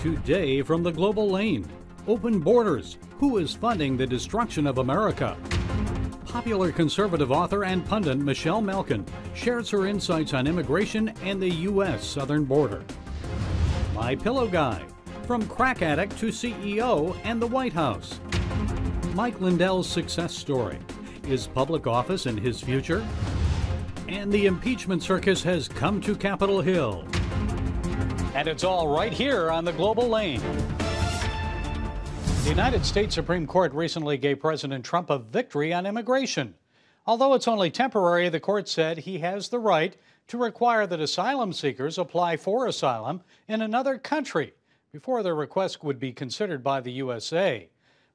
Today from the Global Lane, open borders. Who is funding the destruction of America? Popular conservative author and pundit Michelle Malkin shares her insights on immigration and the U.S. southern border. My Pillow Guy, from crack addict to CEO and the White House. Mike Lyndell's success story. Is public office in his future? And the impeachment circus has come to Capitol Hill. And it's all right here on the Global Lane. The United States Supreme Court recently gave President Trump a victory on immigration. Although it's only temporary, the court said he has the right to require that asylum seekers apply for asylum in another country before their request would be considered by the USA.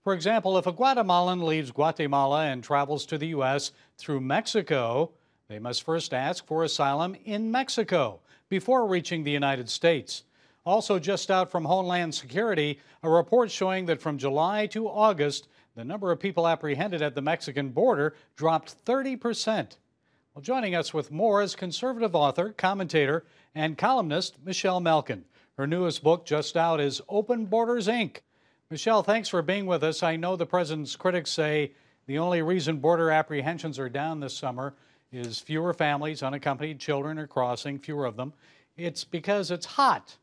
For example, if a Guatemalan leaves Guatemala and travels to the U.S. through Mexico, they must first ask for asylum in Mexico before reaching the United States. Also just out from Homeland Security, a report showing that from July to August, the number of people apprehended at the Mexican border dropped 30%. Well, joining us with more is conservative author, commentator, and columnist Michelle Malkin. Her newest book just out is Open Borders, Inc. Michelle, thanks for being with us. I know the president's critics say the only reason border apprehensions are down this summer is fewer families, unaccompanied children are crossing, fewer of them. It's because it's hot.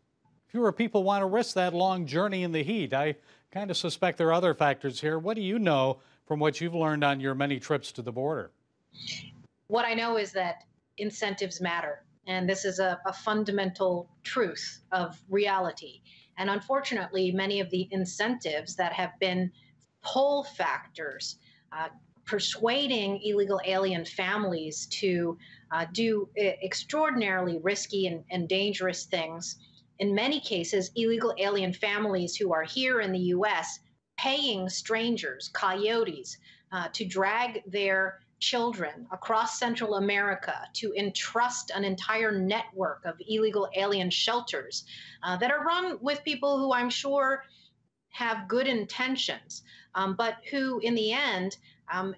Fewer people want to risk that long journey in the heat. I kind of suspect there are other factors here. What do you know from what you've learned on your many trips to the border? What I know is that incentives matter. And this is a fundamental truth of reality. And unfortunately, many of the incentives that have been pull factors, persuading illegal alien families to do extraordinarily risky and dangerous things. In many cases, illegal alien families who are here in the U.S. paying strangers, coyotes, to drag their children across Central America, to entrust an entire network of illegal alien shelters that are run with people who I'm sure have good intentions, but who in the end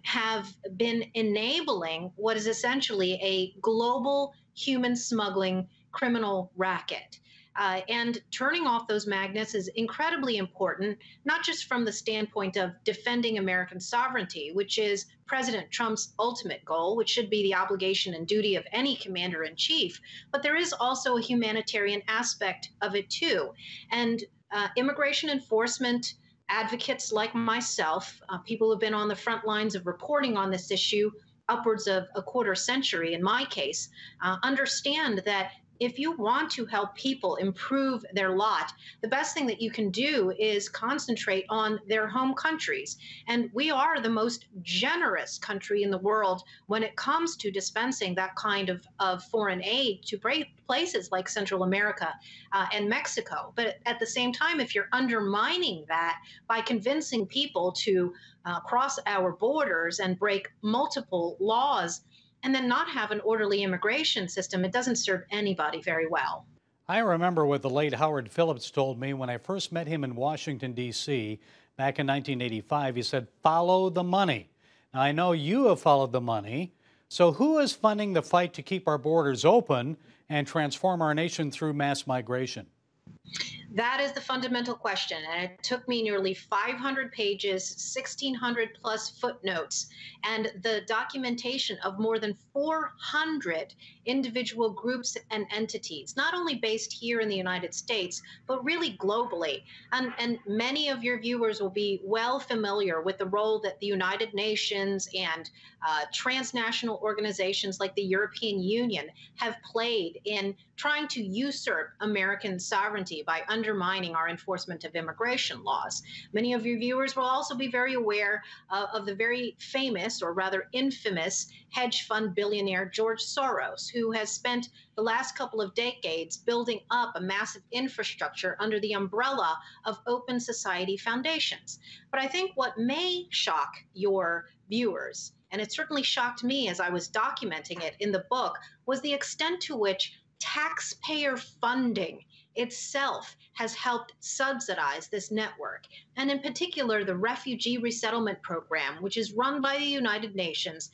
have been enabling what is essentially a global human smuggling criminal racket. And turning off those magnets is incredibly important, not just from the standpoint of defending American sovereignty, which is President Trump's ultimate goal, which should be the obligation and duty of any commander-in-chief, but there is also a humanitarian aspect of it too. And immigration enforcement advocates like myself, people who have been on the front lines of reporting on this issue upwards of a quarter century in my case, understand that if you want to help people improve their lot, the best thing that you can do is concentrate on their home countries. And we are the most generous country in the world when it comes to dispensing that kind of foreign aid to places like Central America and Mexico. But at the same time, if you're undermining that by convincing people to cross our borders and break multiple laws, and then not have an orderly immigration system, it doesn't serve anybody very well. I remember what the late Howard Phillips told me when I first met him in Washington, D.C. back in 1985. He said, follow the money. Now, I know you have followed the money. So who is funding the fight to keep our borders open and transform our nation through mass migration? That is the fundamental question, and it took me nearly 500 pages, 1,600 plus footnotes, and the documentation of more than 400 individual groups and entities, not only based here in the United States, but really globally. And many of your viewers will be well familiar with the role that the United Nations and transnational organizations like the European Union have played in trying to usurp American sovereignty by undermining our enforcement of immigration laws. Many of your viewers will also be very aware of the very famous, or rather infamous, hedge fund billionaire George Soros, who has spent the last couple of decades building up a massive infrastructure under the umbrella of open society foundations. But I think what may shock your viewers, and it certainly shocked me as I was documenting it in the book, was the extent to which taxpayer funding itself has helped subsidize this network. And in particular, the Refugee Resettlement Program, which is run by the United Nations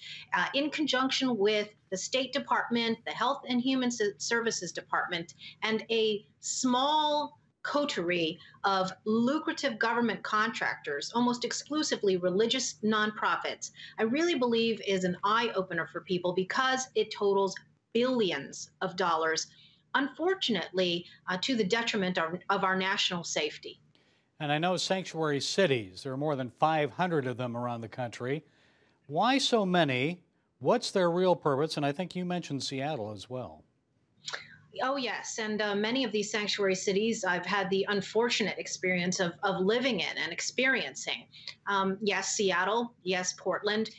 in conjunction with the State Department, the Health and Human Services Department, and a small coterie of lucrative government contractors, almost exclusively religious nonprofits, I really believe is an eye-opener for people because it totals billions of dollars, unfortunately, to the detriment of our national safety. And I know sanctuary cities, there are more than 500 of them around the country. Why so many? What's their real purpose? And I think you mentioned Seattle as well. Oh, yes. And many of these sanctuary cities I've had the unfortunate experience of living in and experiencing. Yes, Seattle. Yes, Portland.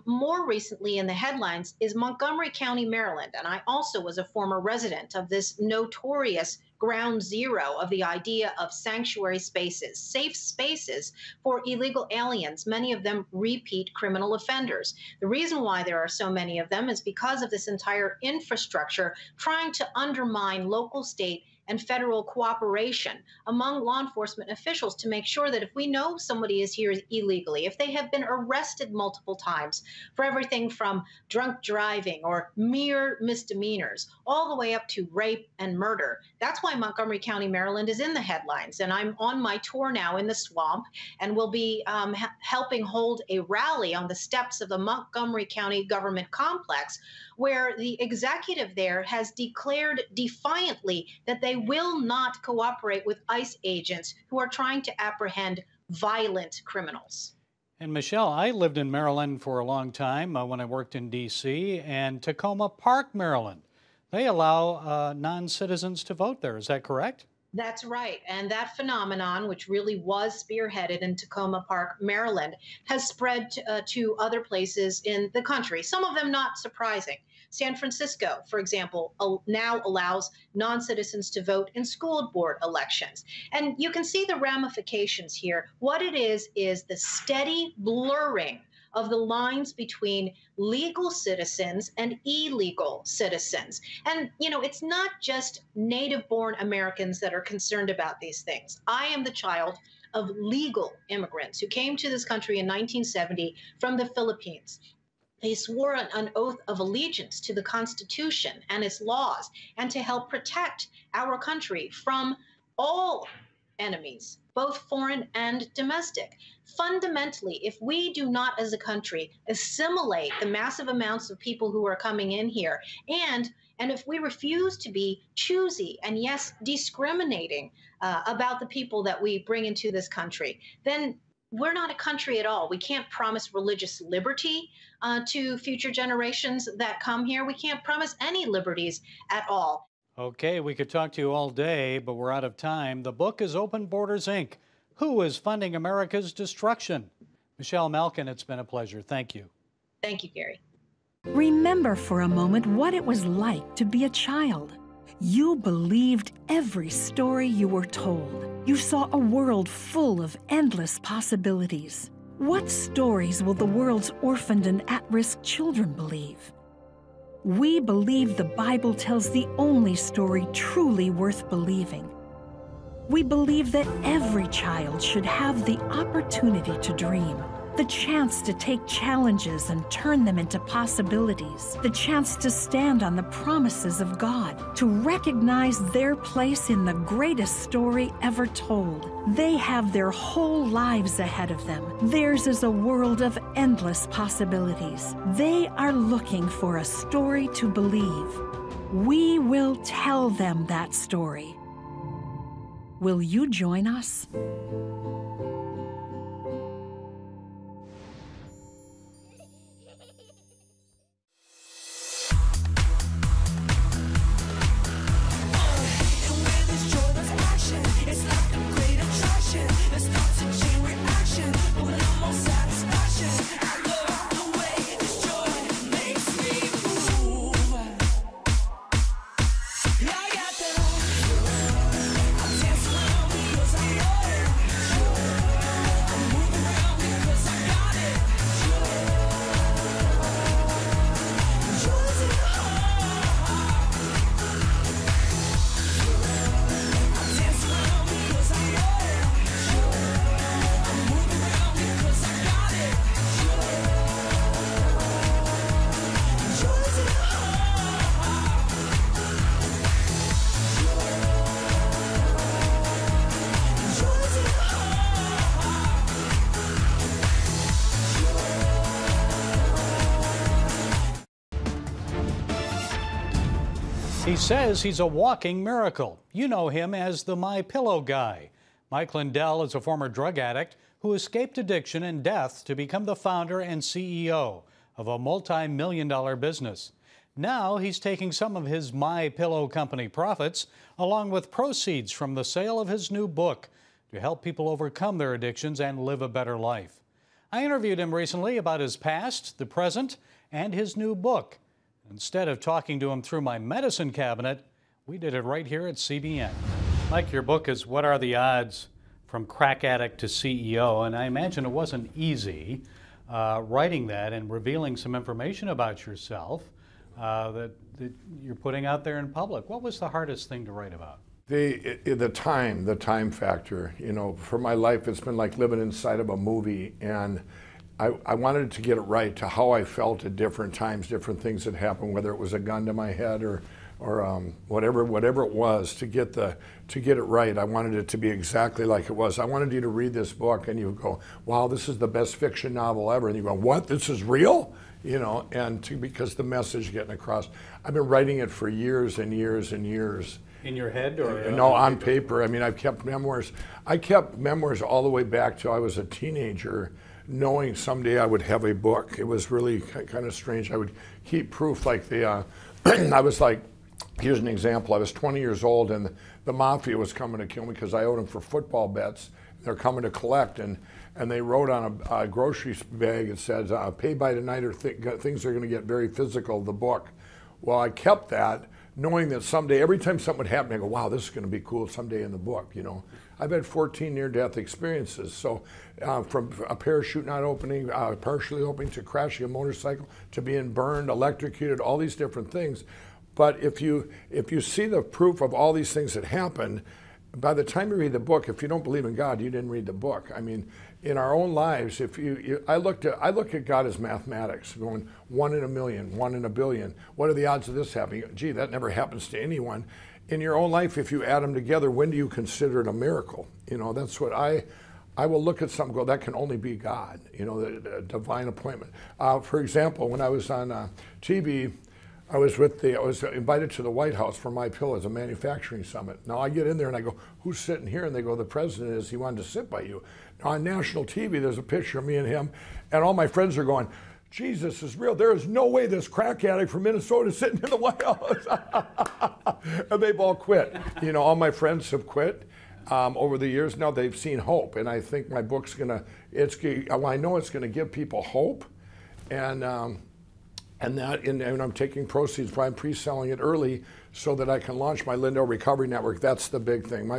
More recently in the headlines is Montgomery County, Maryland. And I also was a former resident of this notorious ground zero of the idea of sanctuary spaces, safe spaces for illegal aliens, many of them repeat criminal offenders. The reason why there are so many of them is because of this entire infrastructure trying to undermine local, state, and federal cooperation among law enforcement officials to make sure that if we know somebody is here illegally, if they have been arrested multiple times for everything from drunk driving or mere misdemeanors, all the way up to rape and murder. That's why Montgomery County, Maryland is in the headlines. And I'm on my tour now in the swamp and will be helping hold a rally on the steps of the Montgomery County government complex, where the executive there has declared defiantly that they will not cooperate with ICE agents who are trying to apprehend violent criminals. And Michelle, I lived in Maryland for a long time when I worked in D.C. and Tacoma Park, Maryland. They allow non-citizens to vote there. Is that correct? That's right. And that phenomenon, which really was spearheaded in Tacoma Park, Maryland, has spread to other places in the country, some of them not surprising. San Francisco, for example, now allows non-citizens to vote in school board elections. And you can see the ramifications here. What it is the steady blurring of the lines between legal citizens and illegal citizens. And, you know, it's not just native-born Americans that are concerned about these things. I am the child of legal immigrants who came to this country in 1970 from the Philippines. They swore an oath of allegiance to the Constitution and its laws and to help protect our country from all enemies, both foreign and domestic. Fundamentally, if we do not as a country assimilate the massive amounts of people who are coming in here, and if we refuse to be choosy and, yes, discriminating about the people that we bring into this country, then we're not a country at all. We can't promise religious liberty to future generations that come here. We can't promise any liberties at all. Okay, we could talk to you all day, but we're out of time. The book is Open Borders, Inc. Who is Funding America's Destruction? Michelle Malkin, it's been a pleasure. Thank you. Thank you, Gary. Remember for a moment what it was like to be a child. You believed every story you were told. You saw a world full of endless possibilities. What stories will the world's orphaned and at-risk children believe? We believe the Bible tells the only story truly worth believing. We believe that every child should have the opportunity to dream, the chance to take challenges and turn them into possibilities, the chance to stand on the promises of God, to recognize their place in the greatest story ever told. They have their whole lives ahead of them. Theirs is a world of endless possibilities. They are looking for a story to believe. We will tell them that story. Will you join us? He says he's a walking miracle. You know him as the My Pillow guy. Mike Lyndell is a former drug addict who escaped addiction and death to become the founder and CEO of a multi-million-dollar business. Now he's taking some of his My Pillow company profits, along with proceeds from the sale of his new book, to help people overcome their addictions and live a better life. I interviewed him recently about his past, the present, and his new book. Instead of talking to him through my medicine cabinet, we did it right here at CBN. Mike, your book is What Are the Odds from Crack Addict to CEO, and I imagine it wasn't easy writing that and revealing some information about yourself that you're putting out there in public. What was the hardest thing to write about? The time factor. You know, for my life, it's been like living inside of a movie, and I wanted to get it right to how I felt at different times, different things that happened, whether it was a gun to my head or whatever it was, to get it right. I wanted it to be exactly like it was. I wanted you to read this book and you go, wow, this is the best fiction novel ever. And you go, what? This is real? You know, because the message getting across. I've been writing it for years and years and years. In your head or? No, on paper. I mean, I've kept memoirs. I kept memoirs all the way back till I was a teenager, knowing someday I would have a book. It was really kind of strange. I would keep proof, like I was like, here's an example. I was 20 years old and the mafia was coming to kill me because I owed them for football bets. They're coming to collect, and they wrote on a grocery bag, it says, pay by tonight or things are going to get very physical, the book. Well, I kept that, knowing that someday, every time something would happen, I go, wow, this is going to be cool someday in the book, you know. I've had 14 near-death experiences, so from a parachute not opening, partially opening, to crashing a motorcycle, to being burned, electrocuted, all these different things. But if you see the proof of all these things that happened, by the time you read the book, if you don't believe in God, you didn't read the book. I mean, in our own lives, I look at God as mathematics, going 1 in a million, 1 in a billion. What are the odds of this happening? Gee, that never happens to anyone. In your own life, if you add them together, when do you consider it a miracle? You know, that's what I will look at something and go, that can only be God, you know, the divine appointment. For example, when I was on TV, I was invited to the White House for My Pillow as a manufacturing summit. Now I get in there and I go, who's sitting here? And they go, the president is, he wanted to sit by you. Now on national TV, there's a picture of me and him, and all my friends are going, Jesus is real. There is no way this crack addict from Minnesota is sitting in the White House. And they've all quit. You know, all my friends have quit over the years. Now they've seen hope, and I think my book's I know it's gonna give people hope, and I'm taking proceeds, I'm pre-selling it early so that I can launch my Lyndell Recovery Network. That's the big thing.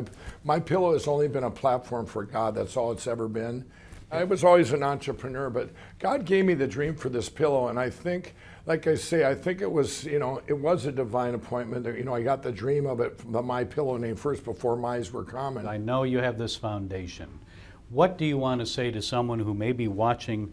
My Pillow has only been a platform for God. That's all it's ever been. I was always an entrepreneur, but God gave me the dream for this pillow, and I think, like I say, I think it was, you know, it was a divine appointment. You know, I got the dream of it, the My Pillow name first before My's were common. I know you have this foundation. What do you want to say to someone who may be watching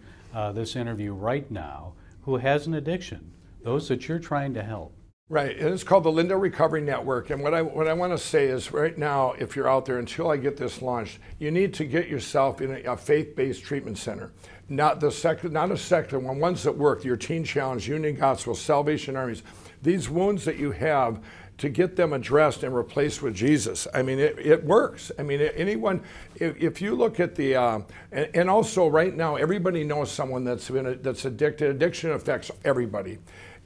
this interview right now, who has an addiction, those that you're trying to help? Right, and it's called the Lyndell Recovery Network. And what I want to say is, right now, if you're out there, until I get this launched, you need to get yourself in a faith-based treatment center, not a sector one, ones that work. Your Teen Challenge, Union Gospel, Salvation Armies, these wounds that you have, to get them addressed and replaced with Jesus. I mean, it works. I mean, anyone, if you look at the, and also right now, everybody knows someone that's addicted. Addiction affects everybody.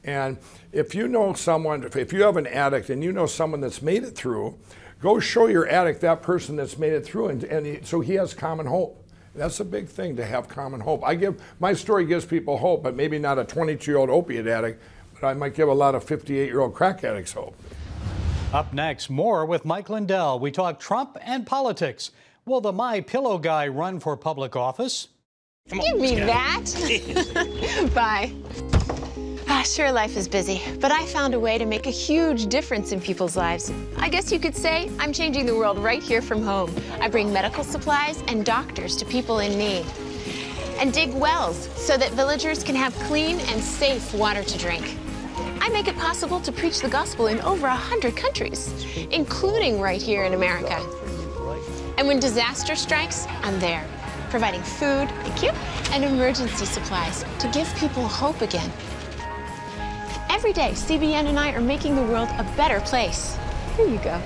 And if you know someone, if you have an addict and you know someone that's made it through, go show your addict that person that's made it through, so he has common hope. That's a big thing, to have common hope. My story gives people hope, but maybe not a 22-year-old opiate addict, but I might give a lot of 58-year-old crack addicts hope. Up next, more with Mike Lyndell. We talk Trump and politics. Will the My Pillow guy run for public office? Come on, give me that. Bye. Sure, life is busy, but I found a way to make a huge difference in people's lives. I guess you could say I'm changing the world right here from home. I bring medical supplies and doctors to people in need, and dig wells so that villagers can have clean and safe water to drink. I make it possible to preach the gospel in over 100 countries, including right here in America. And when disaster strikes, I'm there, providing food, thank you, and emergency supplies to give people hope again. Every day, CBN and I are making the world a better place. Here you go.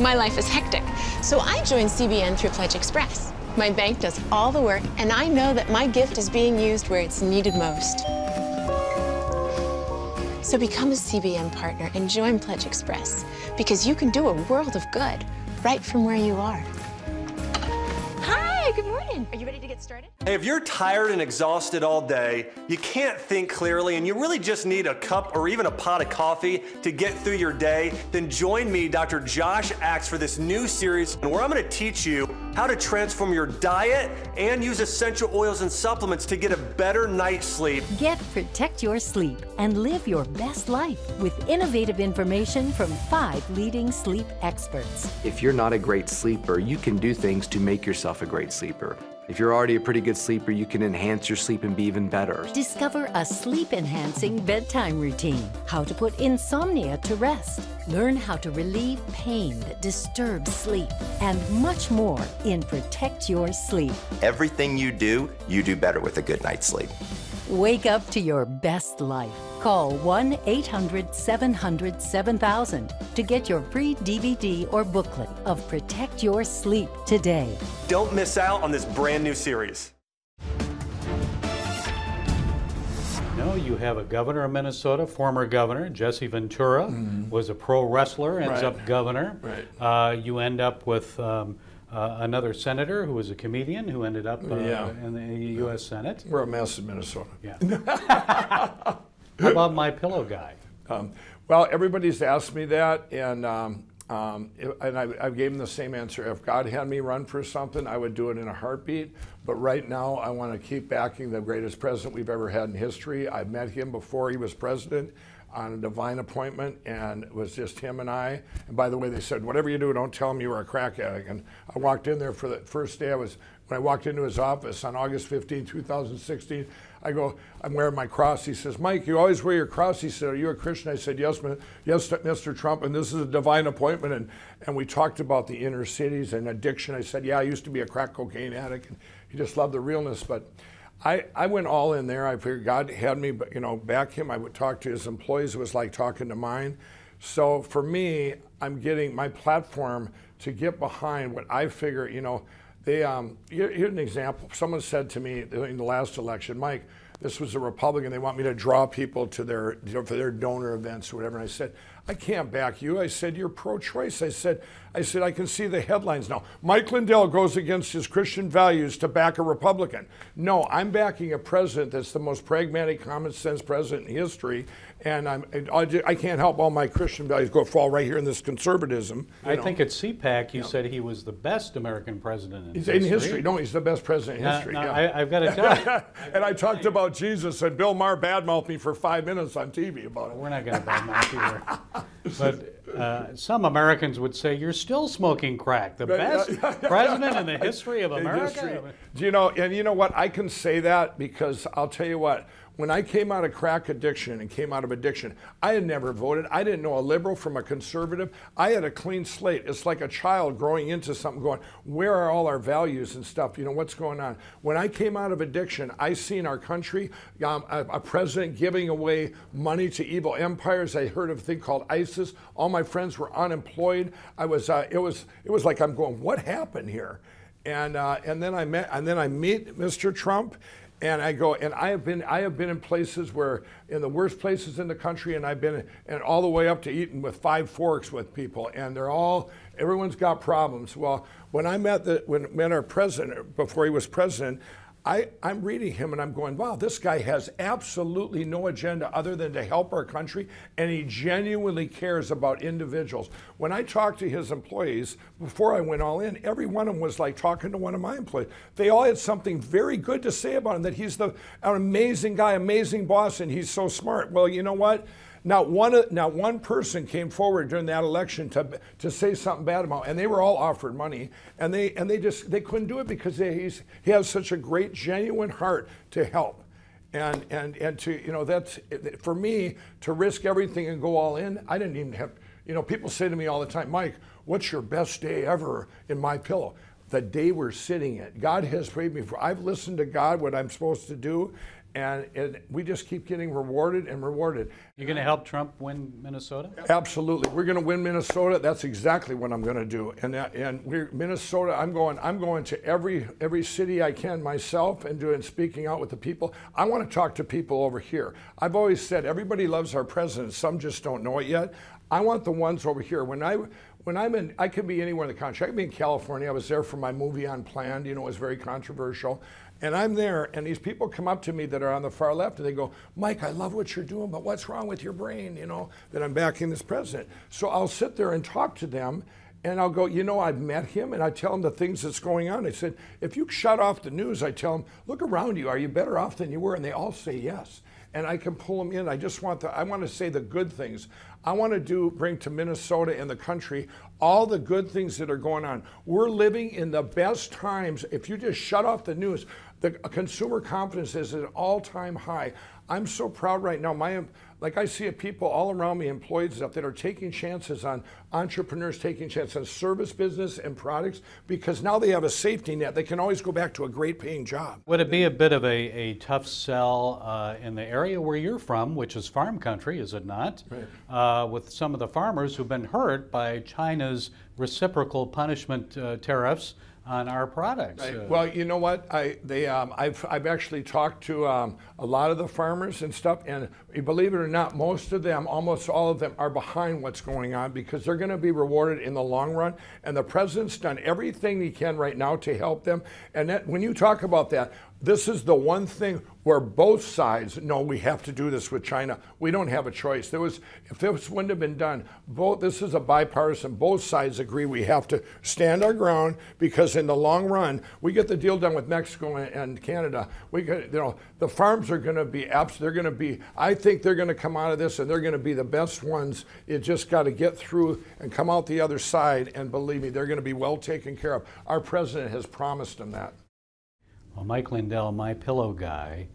My life is hectic, so I joined CBN through Pledge Express. My bank does all the work, and I know that my gift is being used where it's needed most. So become a CBN partner and join Pledge Express, because you can do a world of good right from where you are. Hi, good morning. Are you ready to get started? Hey, if you're tired and exhausted all day, you can't think clearly, and you really just need a cup or even a pot of coffee to get through your day, then join me, Dr. Josh Axe, for this new series where I'm going to teach you how to transform your diet and use essential oils and supplements to get a better night's sleep. Get Protect Your Sleep and live your best life with innovative information from 5 leading sleep experts. If you're not a great sleeper, you can do things to make yourself a great sleeper. If you're already a pretty good sleeper, you can enhance your sleep and be even better. Discover a sleep-enhancing bedtime routine, how to put insomnia to rest, learn how to relieve pain that disturbs sleep, and much more in Protect Your Sleep. Everything you do better with a good night's sleep. Wake up to your best life. Call 1-800-700-7000 to get your free DVD or booklet of Protect Your Sleep today. Don't miss out on this brand new series. No, you have a governor of Minnesota, former governor, Jesse Ventura, was a pro wrestler, ends up governor. You end up with another senator who was a comedian who ended up in the U.S. Senate. We're a mess in Minnesota. Yeah. How about my pillow guy? Well, everybody's asked me that, and I gave them the same answer. If God had me run for something, I would do it in a heartbeat. But right now, I want to keep backing the greatest president we've ever had in history. I met him before he was president on a divine appointment, and it was just him and I. And by the way, they said, whatever you do, don't tell him you were a crack addict. And I walked in there for the first day. When I walked into his office on August 15, 2016, I go, I'm wearing my cross. He says, Mike, you always wear your cross. He said, are you a Christian? I said, yes, Mr. Trump, and this is a divine appointment. And we talked about the inner cities and addiction. I said, yeah, I used to be a crack cocaine addict. And he just loved the realness. But I went all in there. I figured God had me, back him. I would talk to his employees. It was like talking to mine. So for me, I'm getting my platform to get behind what I figure, here's an example. Someone said to me in the last election, Mike, this was a Republican. They want me to draw people to their, for their donor events or whatever. And I said, I can't back you. I said, you're pro-choice. I said, I can see the headlines now. Mike Lyndell goes against his Christian values to back a Republican. No, I'm backing a president that's the most pragmatic, common sense president in history. And I can't help all my Christian values fall right here in this conservatism. I think at CPAC you said he was the best American president in history. In history. No, he's the best president in history. I've got to tell you. And I talked about Jesus, and Bill Maher badmouthed me for 5 minutes on TV about it. We're not going to badmouth either. But some Americans would say you're still smoking crack. The best president in the history of America. Do you know? And you know what? I can say that because I'll tell you what. When I came out of crack addiction and came out of addiction, I had never voted. I didn't know a liberal from a conservative. I had a clean slate. It's like a child growing into something going, where are all our values and stuff? What's going on? When I came out of addiction, I seen our country, a president giving away money to evil empires. I heard of a thing called ISIS. All my friends were unemployed. It was like I'm going, what happened here? And then I meet Mr. Trump. And I go, and I have been in places where, in the worst places in the country, and I've been, and all the way up to eating with 5 forks with people, and everyone's got problems. Well, when I met our president, before he was president, I'm reading him and I'm going, wow, this guy has absolutely no agenda other than to help our country, and he genuinely cares about individuals. When I talked to his employees, before I went all in, every one of them was like talking to one of my employees. They all had something very good to say about him, that he's an amazing guy, amazing boss, and he's so smart. Well, you know what? Not one person came forward during that election to say something bad about him, and they were all offered money, and they couldn't do it because he has such a great, genuine heart to help, and to that's for me to risk everything and go all in. I didn't even have people say to me all the time, Mike, what's your best day ever in my pillow? The day we're sitting in. God has prayed me for. I've listened to God what I'm supposed to do. And we just keep getting rewarded and rewarded. You're going to help Trump win Minnesota? Absolutely. We're going to win Minnesota. That's exactly what I'm going to do. And Minnesota, I'm going to every city I can myself and speaking out with the people. I want to talk to people over here. I've always said everybody loves our president. Some just don't know it yet. I want the ones over here. I could be anywhere in the country. I could be in California. I was there for my movie Unplanned. You know, it was very controversial. And I'm there, and these people come up to me that are on the far left, and they go, Mike, I love what you're doing, but what's wrong with your brain, you know, that I'm backing this president? So I'll sit there and talk to them, and I'll go, you know, I've met him, and I tell them the things that's going on. I said, if you shut off the news, I tell them, look around you. Are you better off than you were? And they all say yes. And I can pull them in. I want to say the good things. I want to bring to Minnesota and the country all the good things that are going on. We're living in the best times. If you just shut off the news, the consumer confidence is at an all-time high. I'm so proud right now. Like I see people all around me, employees that are taking chances on entrepreneurs, taking chances on service business and products, because now they have a safety net. They can always go back to a great paying job. Would it be a bit of a tough sell in the area where you're from, which is farm country, is it not? Right. With some of the farmers who've been hurt by China's reciprocal punishment tariffs on our products. Right. Well, you know what? I've actually talked to a lot of the farmers and stuff, and believe it or not, most of them, almost all of them, are behind what's going on because they're going to be rewarded in the long run. And the president's done everything he can right now to help them. And when you talk about that, this is the one thing where both sides know we have to do this with China. We don't have a choice. If this wouldn't have been done, this is a bipartisan. Both sides agree we have to stand our ground because in the long run, we get the deal done with Mexico and Canada. The farms are going to be I think they're going to come out of this and they're going to be the best ones. You just got to get through and come out the other side, and believe me, they're going to be well taken care of. Our president has promised them that. Well, Mike Lyndell, my pillow guy,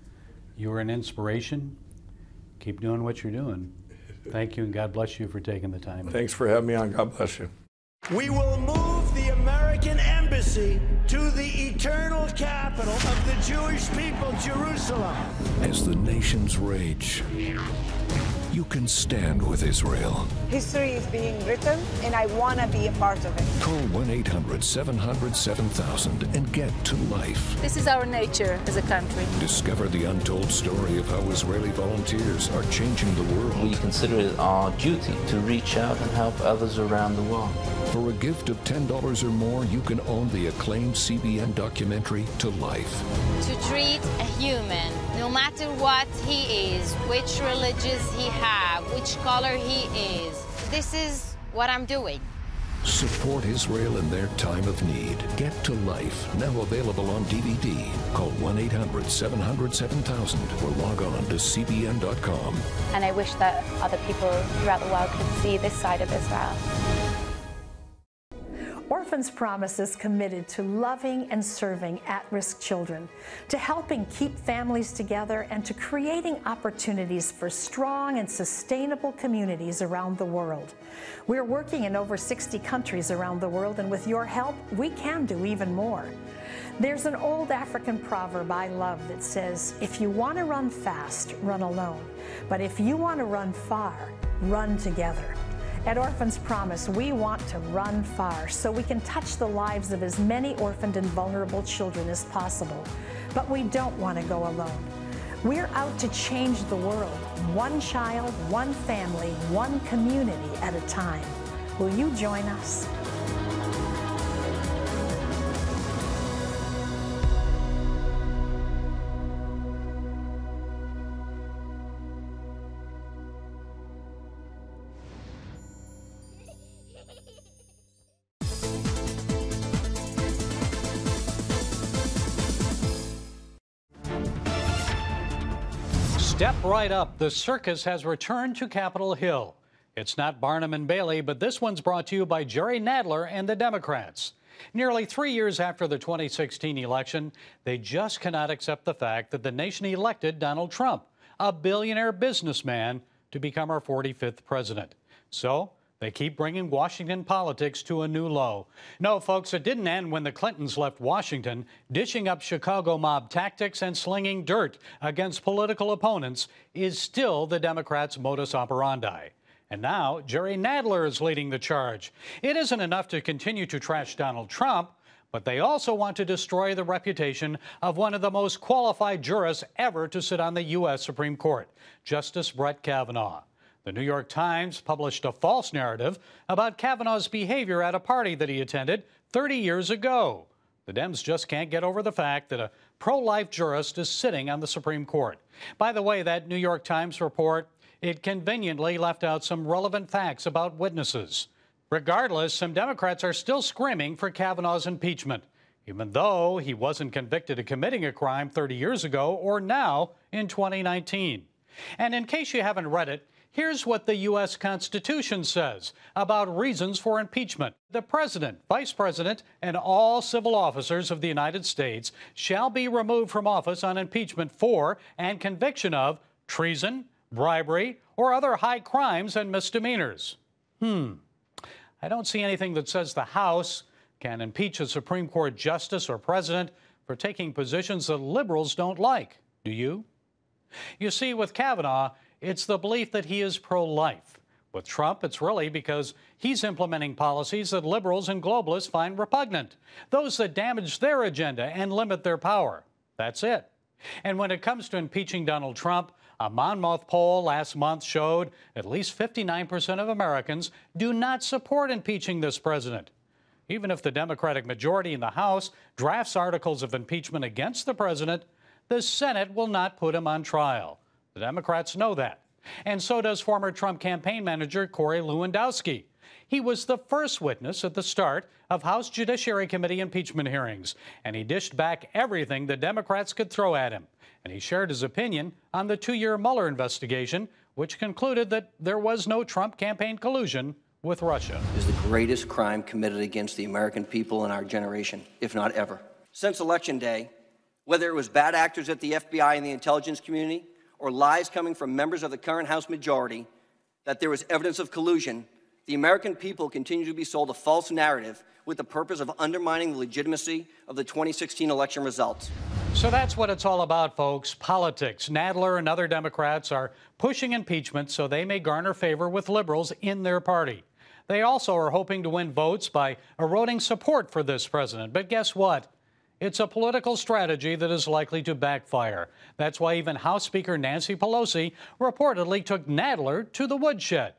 you were an inspiration. Keep doing what you're doing. Thank you, and God bless you for taking the time. Thanks for having me on. God bless you. We will move the American embassy to the eternal capital of the Jewish people, Jerusalem. As the nations rage, you can stand with Israel. History is being written, and I want to be a part of it. Call 1-800-700-7000 and get to life. This is our nature as a country. Discover the untold story of how Israeli volunteers are changing the world. We consider it our duty to reach out and help others around the world. For a gift of $10 or more, you can own the acclaimed CBN documentary To Life. To treat a human, no matter what he is, which religious he has, which color he is, this is what I'm doing. Support Israel in their time of need. Get to Life, now available on DVD. Call 1-800-700-7000 or log on to cbn.com. And I wish that other people throughout the world could see this side of Israel. Orphans Promise is committed to loving and serving at-risk children, to helping keep families together, and to creating opportunities for strong and sustainable communities around the world. We're working in over 60 countries around the world, and with your help, we can do even more. There's an old African proverb I love that says, if you want to run fast, run alone. But if you want to run far, run together. At Orphans Promise, we want to run far so we can touch the lives of as many orphaned and vulnerable children as possible. But we don't want to go alone. We're out to change the world, one child, one family, one community at a time. Will you join us? Step right up. The circus has returned to Capitol Hill. It's not Barnum and Bailey, but this one's brought to you by Jerry Nadler and the Democrats. Nearly 3 years after the 2016 election, they just cannot accept the fact that the nation elected Donald Trump, a billionaire businessman, to become our 45th president. So They keep bringing Washington politics to a new low. No, folks, it didn't end when the Clintons left Washington. Dishing up Chicago mob tactics and slinging dirt against political opponents is still the Democrats' modus operandi. And now Jerry Nadler is leading the charge. It isn't enough to continue to trash Donald Trump, but they also want to destroy the reputation of one of the most qualified jurists ever to sit on the U.S. Supreme Court, Justice Brett Kavanaugh. The New York Times published a false narrative about Kavanaugh's behavior at a party that he attended 30 years ago. The Dems just can't get over the fact that a pro-life jurist is sitting on the Supreme Court. By the way, that New York Times report, it conveniently left out some relevant facts about witnesses. Regardless, some Democrats are still screaming for Kavanaugh's impeachment, even though he wasn't convicted of committing a crime 30 years ago or now in 2019. And in case you haven't read it, here's what the U.S. Constitution says about reasons for impeachment. The President, Vice President, and all civil officers of the United States shall be removed from office on impeachment for and conviction of treason, bribery, or other high crimes and misdemeanors. I don't see anything that says the House can impeach a Supreme Court justice or president for taking positions that liberals don't like. Do you? You see, with Kavanaugh, it's the belief that he is pro-life. With Trump, it's really because he's implementing policies that liberals and globalists find repugnant, those that damage their agenda and limit their power. That's it. And when it comes to impeaching Donald Trump, a Monmouth poll last month showed at least 59% of Americans do not support impeaching this president. Even if the Democratic majority in the House drafts articles of impeachment against the president, the Senate will not put him on trial. The Democrats know that. And so does former Trump campaign manager Corey Lewandowski. He was the first witness at the start of House Judiciary Committee impeachment hearings, and he dished back everything the Democrats could throw at him. And he shared his opinion on the 2-year Mueller investigation, which concluded that there was no Trump campaign collusion with Russia. Is the greatest crime committed against the American people in our generation, if not ever. Since Election Day, whether it was bad actors at the FBI and the intelligence community, or lies coming from members of the current House majority that there was evidence of collusion, the American people continue to be sold a false narrative with the purpose of undermining the legitimacy of the 2016 election results. So that's what it's all about, folks. Politics. Nadler and other Democrats are pushing impeachment so they may garner favor with liberals in their party. They also are hoping to win votes by eroding support for this president. But guess what? It's a political strategy that is likely to backfire. That's why even House Speaker Nancy Pelosi reportedly took Nadler to the woodshed.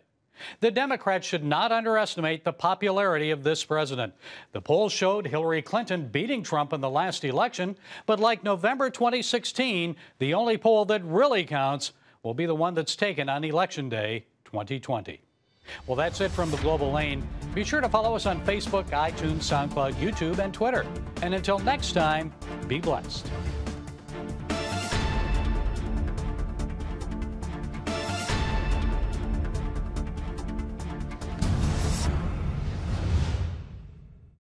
The Democrats should not underestimate the popularity of this president. The polls showed Hillary Clinton beating Trump in the last election, but like November 2016, the only poll that really counts will be the one that's taken on Election Day 2020. Well, that's it from the Global Lane. Be sure to follow us on Facebook, iTunes, SoundCloud, YouTube, and Twitter. And until next time, be blessed.